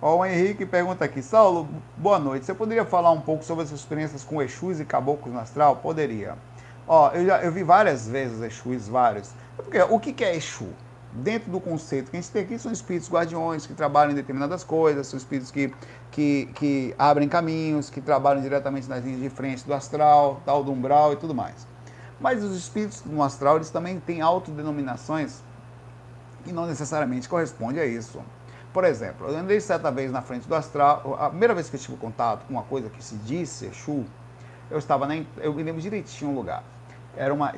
Ó, o Henrique pergunta aqui, Saulo, boa noite. Você poderia falar um pouco sobre as suas experiências com Exus e caboclos no astral? Poderia. Ó, eu vi várias vezes Exus, vários. Porque o que é Exu? Dentro do conceito que a gente tem aqui, são espíritos guardiões que trabalham em determinadas coisas, são espíritos que abrem caminhos, que trabalham diretamente nas linhas de frente do astral, tal, do umbral e tudo mais. Mas os espíritos no astral, eles também têm autodenominações que não necessariamente correspondem a isso. Por exemplo, eu andei certa vez na frente do astral, a primeira vez que eu tive contato com uma coisa que se disse Exu, eu me lembro direitinho o lugar.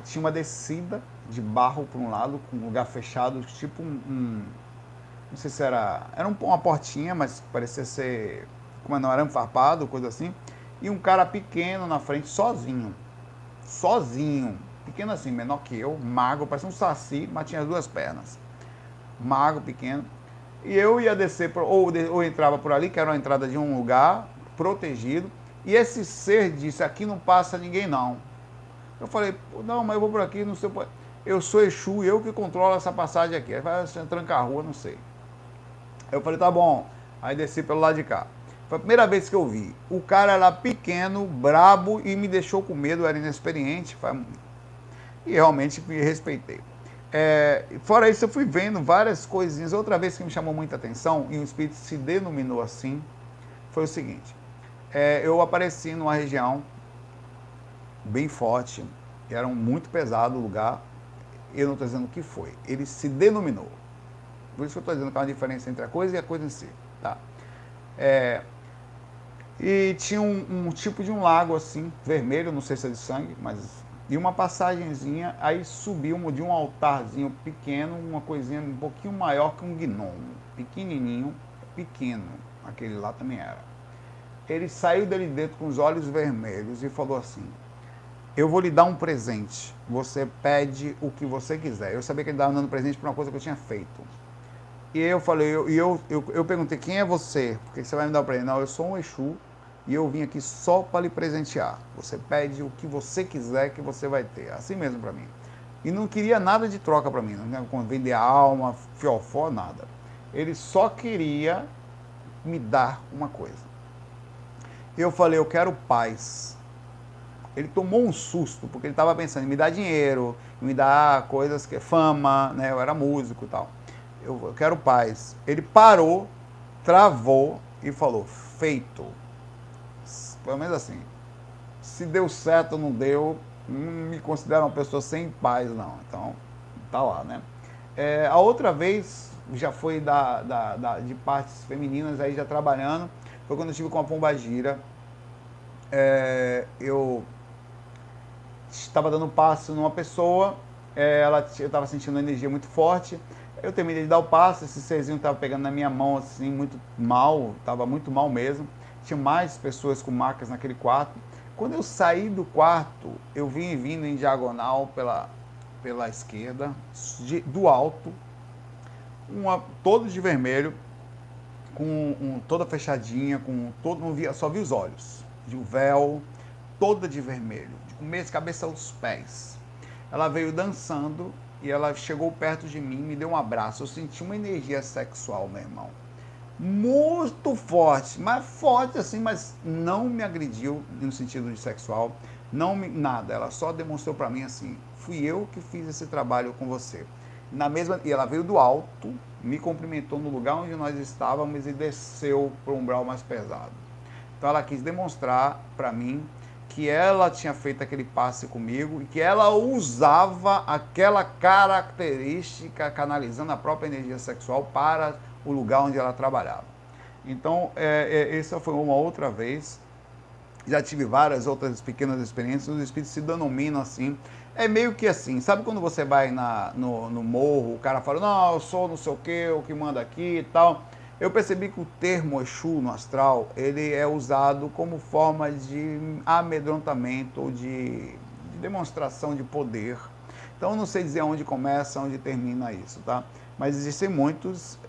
Tinha uma descida de barro por um lado, com um lugar fechado, tipo não sei se era uma portinha, mas parecia ser como um arame farpado, coisa assim, e um cara pequeno na frente, sozinho, pequeno assim, menor que eu, magro, parecia um saci, mas tinha as duas pernas, magro, pequeno, e eu ia descer, ou entrava por ali, que era uma entrada de um lugar protegido, e esse ser disse, aqui não passa ninguém não. Eu falei, não, mas eu vou por aqui, não sei, eu sou Exu, eu que controlo essa passagem aqui. Aí vai trancar a rua, não sei. Eu falei, tá bom. Aí desci pelo lado de cá. Foi a primeira vez que eu vi. O cara era pequeno, brabo e me deixou com medo, eu era inexperiente. E realmente me respeitei. Fora isso, eu fui vendo várias coisinhas. Outra vez que me chamou muita atenção, e o espírito se denominou assim, foi o seguinte. Eu apareci numa região bem forte, era muito pesado o lugar, eu não estou dizendo o que foi, ele se denominou. Por isso que eu estou dizendo que há uma diferença entre a coisa e a coisa em si. Tá? E tinha um tipo de um lago assim, vermelho, não sei se é de sangue, mas. E uma passagenzinha, aí subiu de um altarzinho pequeno, uma coisinha um pouquinho maior que um gnomo. Pequenininho, pequeno. Aquele lá também era. Ele saiu dele dentro com os olhos vermelhos e falou assim: eu vou lhe dar um presente. Você pede o que você quiser. Eu sabia que ele estava dando presente por uma coisa que eu tinha feito. E eu falei, eu perguntei, quem é você? Por que você vai me dar um presente? Não, eu sou um Exu e eu vim aqui só para lhe presentear. Você pede o que você quiser que você vai ter. Assim mesmo para mim. E não queria nada de troca para mim. Não vender alma, fiofó, nada. Ele só queria me dar uma coisa. Eu falei, eu quero paz. Ele tomou um susto, porque ele estava pensando em me dar dinheiro, em me dar coisas, fama, né? Eu era músico e tal. Eu quero paz. Ele parou, travou e falou, feito. Pelo menos assim. Se deu certo ou não deu, não me considero uma pessoa sem paz, não. Então, tá lá, né? A outra vez, já foi de partes femininas, aí já trabalhando, foi quando eu estive com a pombagira. Eu estava dando passo numa pessoa, eu estava sentindo uma energia muito forte, eu terminei de dar o passo, esse serzinho estava pegando na minha mão assim, muito mal, estava muito mal mesmo, tinha mais pessoas com marcas naquele quarto. Quando eu saí do quarto, eu vim vindo em diagonal pela esquerda, do alto, todo de vermelho, toda fechadinha, não via, só vi os olhos, de um véu, toda de vermelho, de começo de cabeça aos pés. Ela veio dançando e ela chegou perto de mim, me deu um abraço. Eu senti uma energia sexual, meu irmão. Muito forte, mas forte assim, mas não me agrediu no sentido de sexual, nada. Ela só demonstrou para mim assim: fui eu que fiz esse trabalho com você. E ela veio do alto, me cumprimentou no lugar onde nós estávamos e desceu para o umbral mais pesado. Então ela quis demonstrar para mim que ela tinha feito aquele passe comigo e que ela usava aquela característica, canalizando a própria energia sexual para o lugar onde ela trabalhava. Então, essa foi uma outra vez. Já tive várias outras pequenas experiências. Os espíritos se denominam assim. É meio que assim, sabe quando você vai no morro, o cara fala, não, eu sou não sei o que manda aqui e tal. Eu percebi que o termo Exu no astral, ele é usado como forma de amedrontamento ou de demonstração de poder. Então eu não sei dizer onde começa, onde termina isso, tá? Mas existem muitos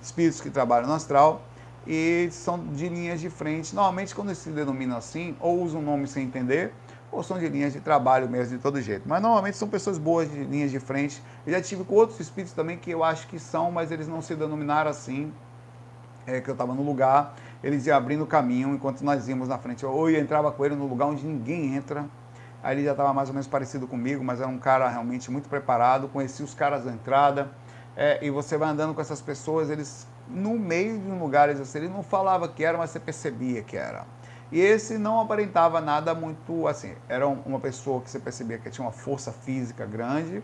espíritos que trabalham no astral e são de linhas de frente. Normalmente quando se denomina assim, ou usam um nome sem entender, ou são de linhas de trabalho mesmo, de todo jeito. Mas normalmente são pessoas boas de linhas de frente. Eu já tive com outros espíritos também que eu acho que são, mas eles não se denominaram assim. que eu estava no lugar, eles iam abrindo o caminho enquanto nós íamos na frente. Eu entrava com ele no lugar onde ninguém entra. Aí ele já estava mais ou menos parecido comigo, mas era um cara realmente muito preparado, conhecia os caras da entrada. E você vai andando com essas pessoas, eles no meio de um lugar, ele não falava que era, mas você percebia que era. E esse não aparentava nada muito assim, era uma pessoa que você percebia que tinha uma força física grande,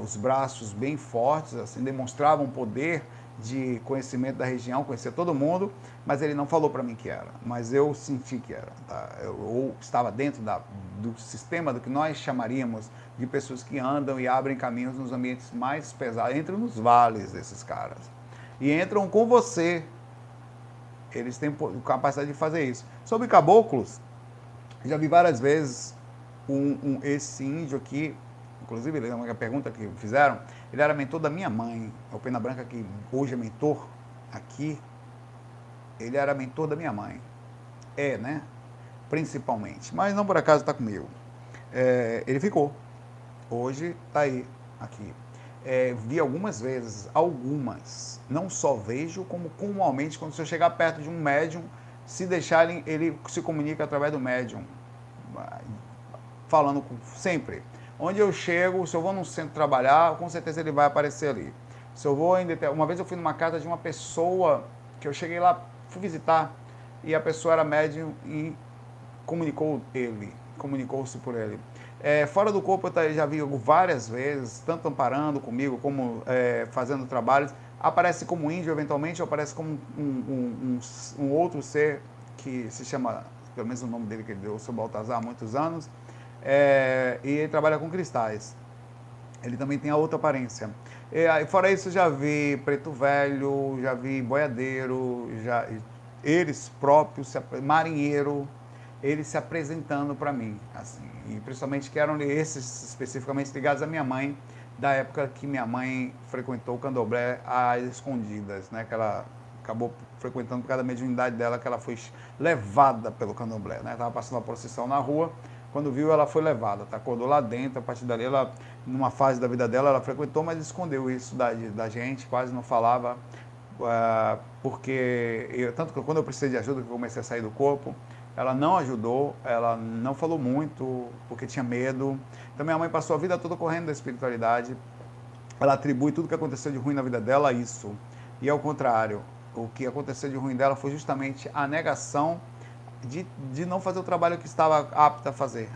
os braços bem fortes, assim, demonstravam um poder de conhecimento da região, conhecia todo mundo, mas ele não falou para mim que era, mas eu senti que era, tá? Eu estava dentro do sistema do que nós chamaríamos de pessoas que andam e abrem caminhos nos ambientes mais pesados, entram nos vales desses caras, e entram com você, eles têm capacidade de fazer isso. Sobre caboclos, já vi várias vezes esse índio aqui, inclusive, uma pergunta que fizeram, ele era mentor da minha mãe, o Pena Branca, que hoje é mentor aqui, ele era mentor da minha mãe. Né? Principalmente. Mas não por acaso está comigo. Ele ficou. Hoje está aí, aqui. Vi algumas vezes, não só vejo, como comumente, quando você chegar perto de um médium, se deixarem, ele se comunica através do médium, falando sempre. Onde eu chego, se eu vou num centro trabalhar, com certeza ele vai aparecer ali. Se eu vou uma vez eu fui numa casa de uma pessoa, que eu cheguei lá, fui visitar, e a pessoa era médium e comunicou-se por ele. Fora do corpo eu já vi várias vezes, tanto amparando comigo, como fazendo trabalhos. Aparece como índio, eventualmente, ou aparece como um outro ser que se chama, pelo menos o nome dele que ele deu, o seu Baltazar, há muitos anos, e ele trabalha com cristais. Ele também tem a outra aparência. Fora isso, já vi preto velho, já vi boiadeiro, eles próprios, marinheiro, eles se apresentando para mim, assim, e principalmente que eram esses especificamente ligados à minha mãe, da época que minha mãe frequentou o candomblé às escondidas, né, que ela acabou frequentando por causa da mediunidade dela, que ela foi levada pelo candomblé, né, estava passando uma procissão na rua, quando viu ela foi levada, acordou lá dentro, a partir dali ela, numa fase da vida dela, ela frequentou, mas escondeu isso da gente, quase não falava, porque tanto que quando eu precisei de ajuda, que eu comecei a sair do corpo, ela não ajudou, ela não falou muito, porque tinha medo. Então minha mãe passou a vida toda correndo da espiritualidade, ela atribui tudo que aconteceu de ruim na vida dela a isso, e ao contrário, o que aconteceu de ruim dela foi justamente a negação de não fazer o trabalho que estava apta a fazer.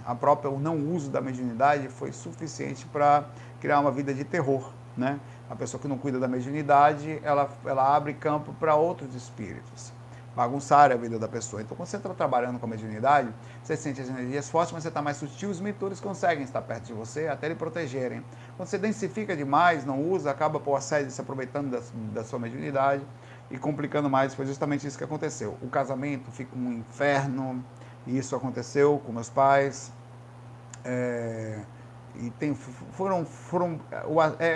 O não uso da mediunidade foi suficiente para criar uma vida de terror, né? A pessoa que não cuida da mediunidade, ela abre campo para outros espíritos, bagunçar a vida da pessoa. Então, quando você está trabalhando com a mediunidade, você sente as energias fortes, mas você está mais sutil, os mentores conseguem estar perto de você até lhe protegerem. Quando você densifica demais, não usa, acaba por assédio se aproveitando da sua mediunidade e complicando mais. Foi justamente isso que aconteceu. O casamento fica um inferno, e isso aconteceu com meus pais. É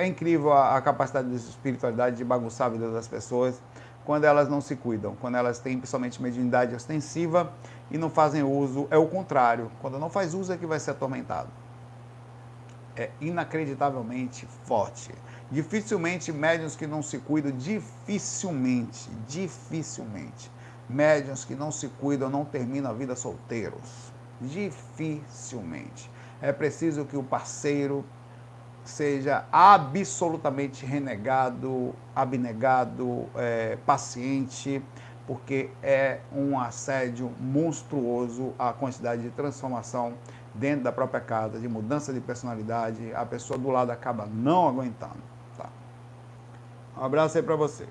incrível a capacidade da espiritualidade de bagunçar a vida das pessoas quando elas não se cuidam, quando elas têm principalmente mediunidade ostensiva e não fazem uso. É o contrário, quando não faz uso é que vai ser atormentado. É inacreditavelmente forte. Dificilmente médiuns que não se cuidam, dificilmente, médiuns que não se cuidam não terminam a vida solteiros. Dificilmente. É preciso que o parceiro seja absolutamente renegado, abnegado, paciente, porque é um assédio monstruoso a quantidade de transformação dentro da própria casa, de mudança de personalidade, a pessoa do lado acaba não aguentando. Tá? Um abraço aí para você.